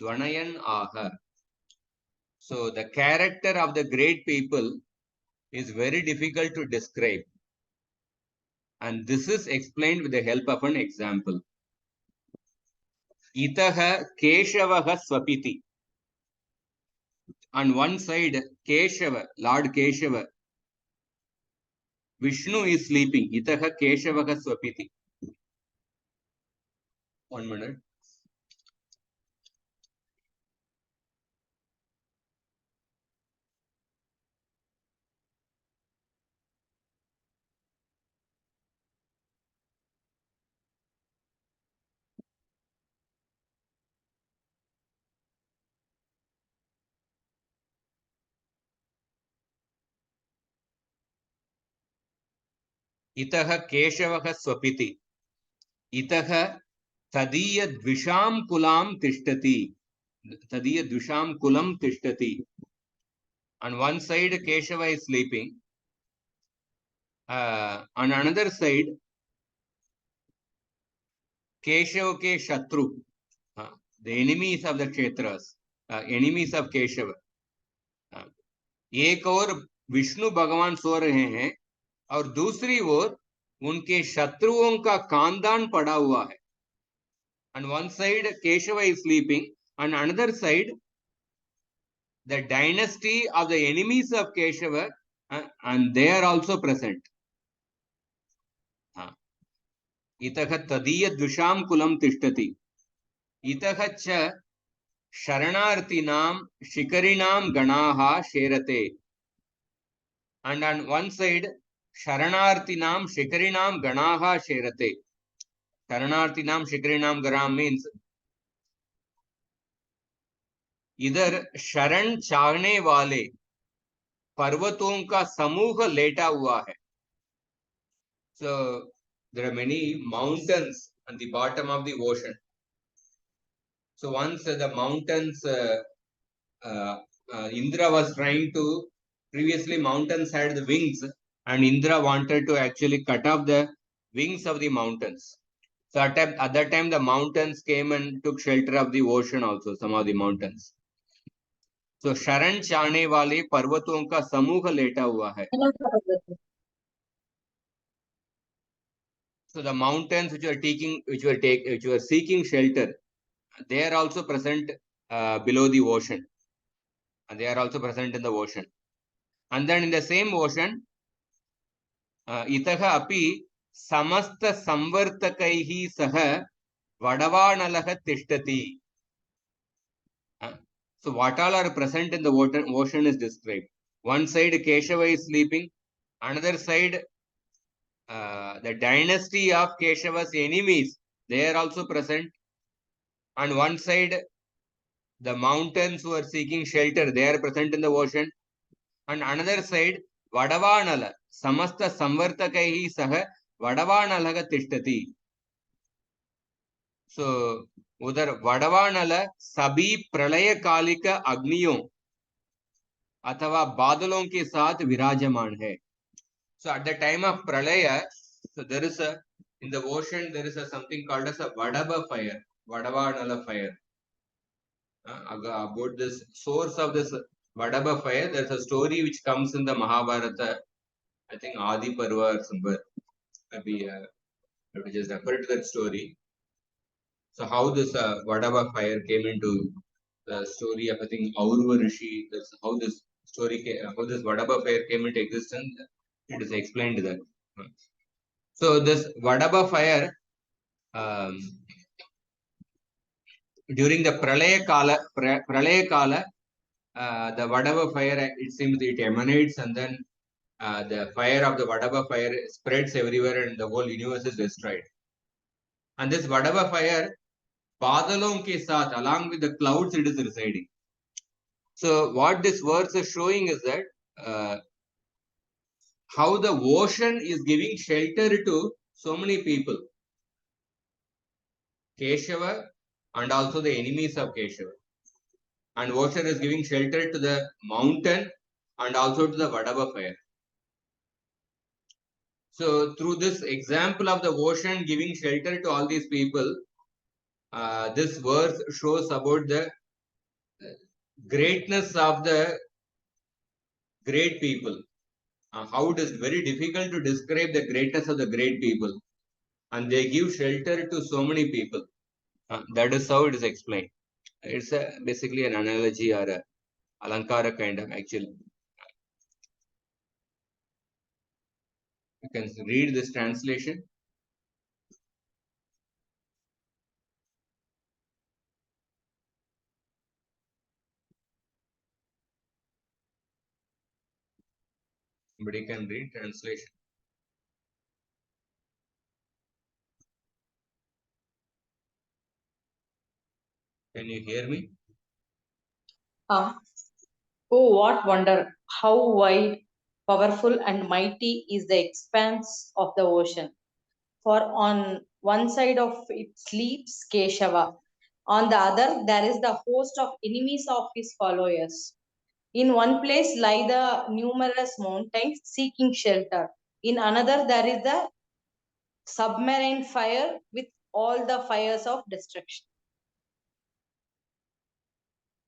dvanayan aha. So the character of the great people is very difficult to describe. And this is explained with the help of an example. Itaha Keshavaha Swapiti. On one side, Keshava, Lord Keshava, Vishnu is sleeping. Itaha Keshavaha Swapiti. 1 minute. Itaha Keshavaha Swapiti. Itaha Tadiya Dvisham Kulam Tishtati. Tadiya Dvisham Kulam Tishtati. On one side, Keshava is sleeping. On another side, Keshava ke Shatru. The enemies of the Kshetras. Enemies of Keshava. एक और विष्णु भगवान सो रहे हैं और दूसरी ओर उनके शत्रुओं का खानदान पड़ा हुआ है. On one side Keshava is sleeping, on another side the dynasty of the enemies of Keshava, and they are also present. Itaha tadiya dvisham kulam tishtati. Itaha cha sharanartinam shikarinam ganaha sherate. And on one side Sharanartinam Shikarinam Ganaha Sherate. Sharanartinam Shikarinam Garam means इधर शरण चाहने वाले पर्वतों का समूह लेटा हुआ है. So there are many mountains on the bottom of the ocean. So once the mountains, Indra was trying to, previously mountains had the wings, and Indra wanted to actually cut off the wings of the mountains. So at that time the mountains came and took shelter of the ocean also, some of the mountains. So शरण चाहने वाले पर्वतों का समूह लेटा हुआ है. So the mountains which were seeking shelter, they are also present below the ocean, and they are also present in the ocean. And then in the same ocean, itaha api samasta samvartakaihi saha vadavanalaha tishtati. So what all are present in the ocean is described. One side Keshava is sleeping, another side the dynasty of Keshava's enemies, they are also present. On one side the mountains who are seeking shelter, they are present in the ocean. On another side Vadavanala, samasta samvartakaihi saha Vadavanalaga tishtati. So उधर वडवानल सभी प्रलय कालिक अग्नियों अथवा बादलों के साथ विराजमान है. So at the time of pralaya, so there is a, in the ocean there is a something called as a vadaba fire, vadavanala fire. About this source of this vadaba fire, there is a story which comes in the Mahabharata. I think Adi Parva or somewhere. Maybe I have to just refer to that story. So how this vadaba fire came into the story of, I think, Aurva Rishi. That's how this story, how this vadaba fire came into existence. It is explained there. So this vadaba fire, during the Pralaya Kala, the vadaba fire, it seems it emanates, and then the fire of the vadaba fire spreads everywhere and the whole universe is destroyed. And this vadaba fire, badalon ke saath, along with the clouds, it is residing. So what this verse is showing is that how the ocean is giving shelter to so many people. Keshava and also the enemies of Keshava. And ocean is giving shelter to the mountain and also to the vadaba fire. So through this example of the ocean giving shelter to all these people, this verse shows about the greatness of the great people. How it is very difficult to describe the greatness of the great people, and they give shelter to so many people. That is how it is explained. It's basically an analogy or a alankara kind of actually. You can read this translation. Somebody can read translation. Can you hear me? Ah, oh, what wonder! How wide, powerful, and mighty is the expanse of the ocean. For on one side of it sleeps Keshava, on the other there is the host of enemies of his followers. In one place lie the numerous mountains seeking shelter. In another there is the submarine fire with all the fires of destruction.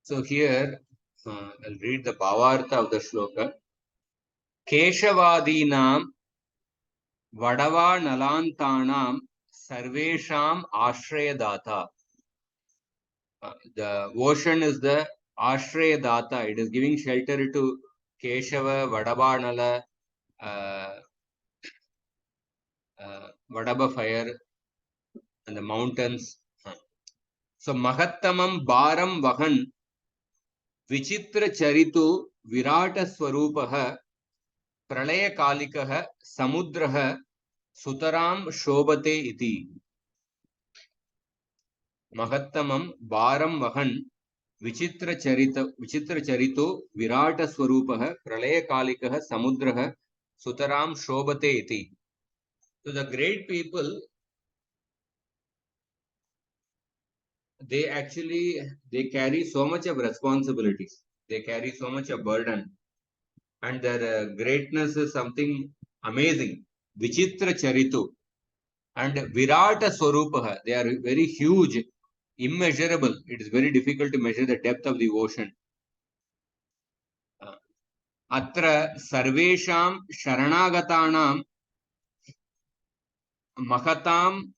So here, I'll read the Bhavartha of the shloka. Keshavadinam Vadava Nalantanam Sarvesham Ashrayadata. The ocean is the Ashrayadata. It is giving shelter to Keshava, Vadavanala, Vadaba fire, and the mountains. So Mahattamam Baram Vahan Vichitra Charitu Virata Swarupah Pralaya Kalikah Samudraha Sutaram Shobate iti. Mahattamam Baram Vahan Vichitra Charito Virata Swarupah Pralaya Kalikah Samudraha Sutaram Shobate iti. So the great people, they carry so much of responsibilities. They carry so much of burden. And their greatness is something amazing. Vichitra Charitu. And Virata Swarupaha, they are very huge, immeasurable. It is very difficult to measure the depth of the ocean. Atra Sarvesham Sharanagatanam Mahatam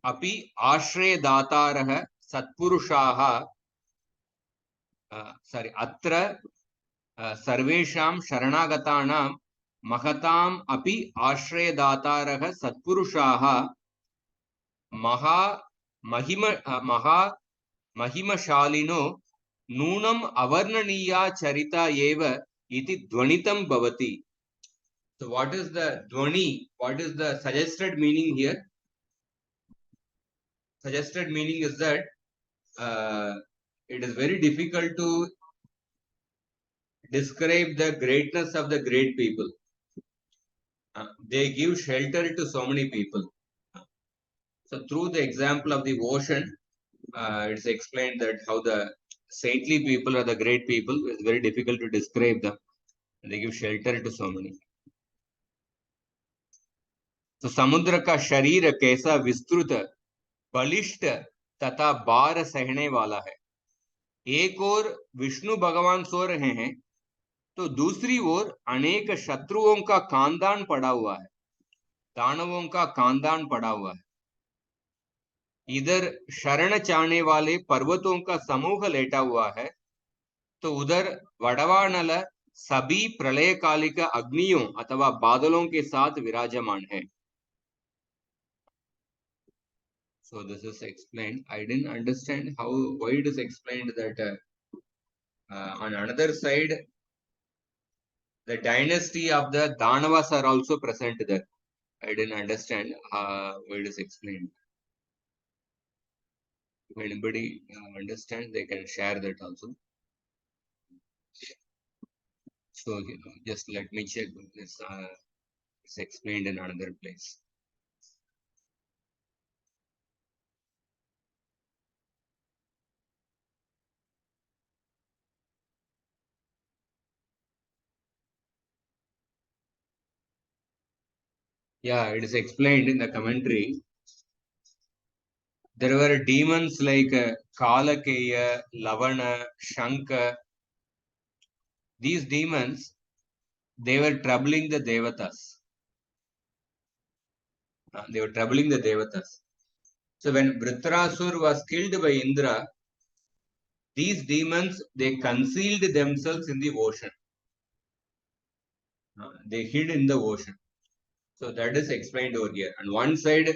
Api Ashray Dataraha Satpurushaha. Atra Sarvesham Sharanagatanam Mahatam Api Ashray Dataraha Satpurushaha Maha Mahimashalino Nunam Avarnaniya Charita Eva iti Dwanitam Bhavati. So what is the Dwani? What is the suggested meaning here? Suggested meaning is that it is very difficult to describe the greatness of the great people. They give shelter to so many people. So through the example of the ocean, it's explained that how the saintly people are the great people. It's very difficult to describe them. They give shelter to so many. तो समुद्र का शरीर कैसा विस्तृत बलिष्ठ तथा भार सहने वाला है. एक ओर विष्णु भगवान सो रहे हैं तो दूसरी ओर अनेक शत्रुओं का खानदान पड़ा हुआ है, दानवों का खानदान पड़ा हुआ है. इधर शरण चाहने वाले पर्वतों का समूह लेटा हुआ है तो उधर वडवानल सभी प्रलयकालिक अग्नियों अथवा बादलों के साथ विराजमान है. So this is explained. I didn't understand why it is explained that on another side, the dynasty of the Danavas are also present there. I didn't understand why it is explained. If anybody understands, they can share that also. So just let me check. It's explained in another place. Yeah, it is explained in the commentary. There were demons like Kalakeya, Lavana, Shanka. These demons, they were troubling the Devatas. They were troubling the Devatas. So when Vritrasur was killed by Indra, these demons, they concealed themselves in the ocean. They hid in the ocean. So that is explained over here. On one side,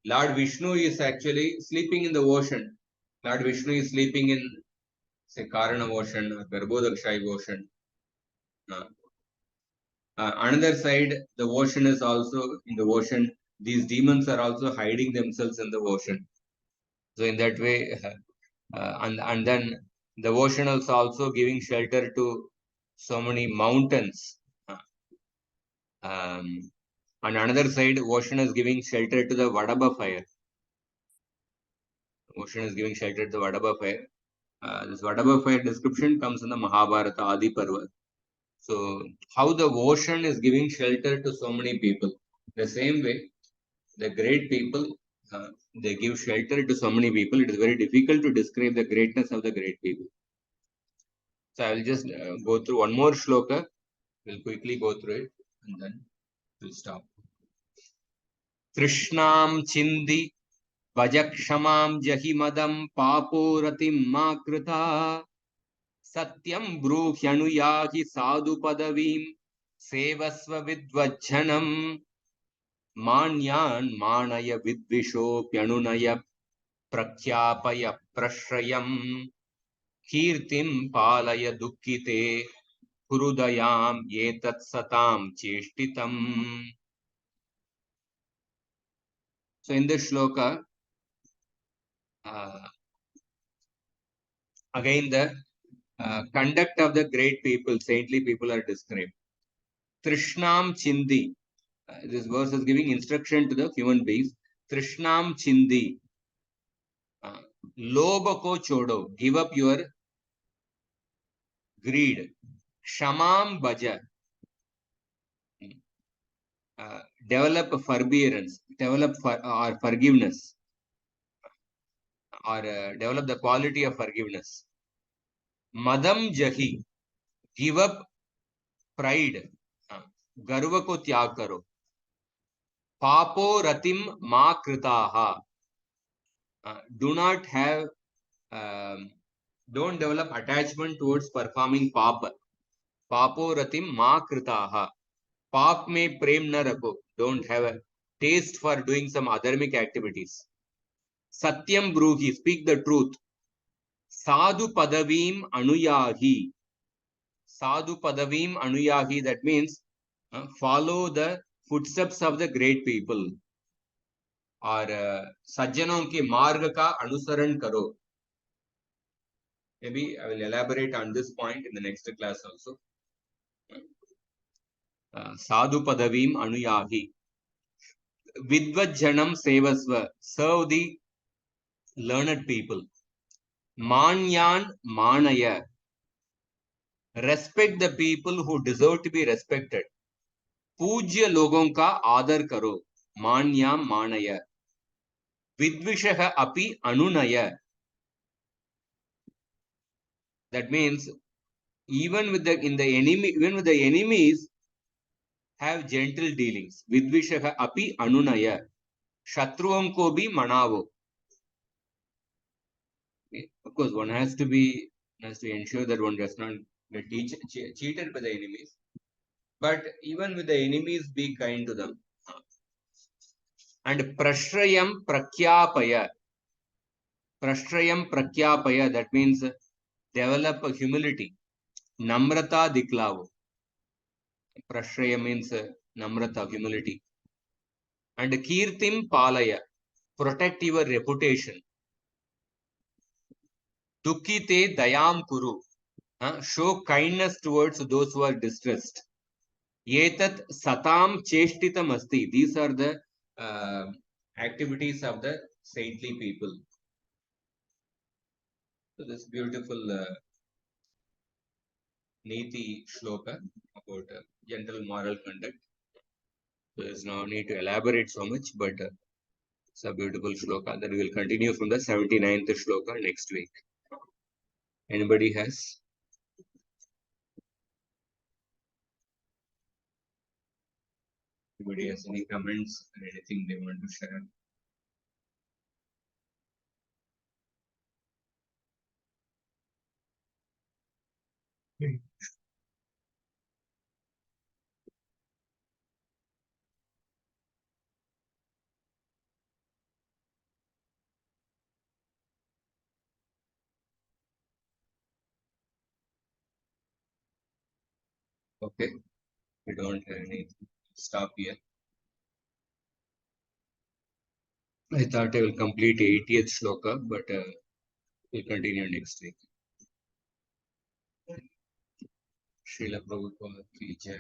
Lord Vishnu is actually sleeping in the ocean. Lord Vishnu is sleeping in, say, Karana ocean or Garbhodakshai ocean. Another side, the ocean is also in the ocean. These demons are also hiding themselves in the ocean. So in that way, and then the ocean is also giving shelter to so many mountains. On another side, ocean is giving shelter to the Vadaba fire. Ocean is giving shelter to the Vadaba fire. This Vadaba fire description comes in the Mahabharata Adi Parva. So how the ocean is giving shelter to so many people. The same way, the great people, they give shelter to so many people. It is very difficult to describe the greatness of the great people. So I will just go through one more shloka. We'll quickly go through it and then we'll stop. Krishnam chindi vajakshamaam jahimadam paporatim ma krita satyam bruhyanuyahi sadhu padavim sevasva vidvajjanam manyan manaya vidvisho pyanunaya prakyapaya prashrayam kirtim palaya dukkite hrudayam yetat satam cheshtitam. So in this shloka, again the conduct of the great people, saintly people are described. Trishnam chindi. This verse is giving instruction to the human beings. Trishnam chindi. Lobha ko chodo. Give up your greed. Shamam bhaja. Develop forbearance. Develop or forgiveness. Or develop the quality of forgiveness. Madam jahi. Give up pride. Garva ko tyag karo. Papo ratim ma kritaha. Do not have, don't develop attachment towards performing papa. Papo ratim ma kritaha. Pap mein prem na rakho. Don't have a taste for doing some adharmic activities. Satyam bruhi. Speak the truth. Sadhu padavim anuyahi. Sadhu padavim anuyahi. That means follow the footsteps of the great people. और सज्जनों के मार्ग का अनुसरण करो. Maybe I will elaborate on this point in the next class also. Sadhu padavim anuyahi. Vidvajjanam sevasva. Serve the learned people. Manyan manaya. Respect the people who deserve to be respected. पूज्य लोगों का आदर करो. मान्या मानय. विद्विषः अपि अनुनय. That means even with the enemies have gentle dealings. Vidvishah api anunaya. Shatruam ko bhi manavo. Of course, one has to ensure that one does not get cheated by the enemies. But even with the enemies, be kind to them. And prashrayam prakyapaya. Prashrayam prakyapaya. That means develop a humility. Namrata diklavo. Prashraya means namrata, humility. And kirtim palaya. Protect your reputation. Dukkite dayam kuru. Show kindness towards those who are distressed. Yetat satam cheshtitam asti. These are the activities of the saintly people. So this beautiful Niti shloka about gentle moral conduct. There's no need to elaborate so much, but it's a beautiful shloka that will continue from the 79th shloka next week. Anybody has? Anybody has any comments or anything they want to share? Okay, we don't have anything. Stop here. I thought I will complete 80th shloka, but we'll continue next week. Srila Prabhupada ki jai.